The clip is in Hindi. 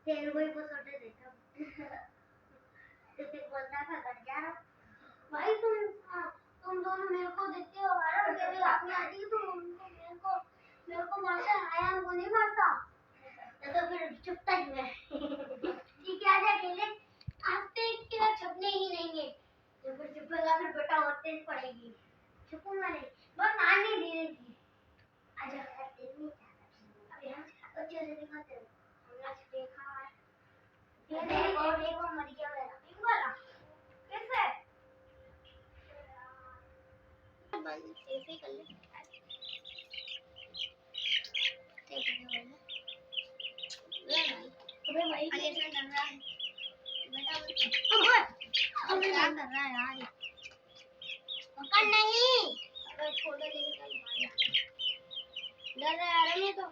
तेरे को ही पोसोटे देखा तो फिर बोलता था कर जा रहा भाई तुम दोनों मेरे को देते हो मारो तेरी अपनी आती तो मेरे को मारता है आयान को नहीं मारता तो फिर चुपता ही है ठीक है आजा खेले आज तो एक के छपने ही नहीं है तो फिर चुपेगा फिर बेटा और तेज पड़ेगी छुपूंगा नहीं बस नानी धीरे धीरे आजा यार तेज नहीं चाहता अब यहाँ अच्छे से दिखाते हो हमने देखा ये और एक और मर गया मेरा पिंक वाला कैसे बंद ऐसे कर ले अबे भाई आगे से डर रहा है बेटा अबे क्या कर रहा है यार पकड़ नहीं अबे फोटो लेके चल भाई डर रहा है यार मैं तो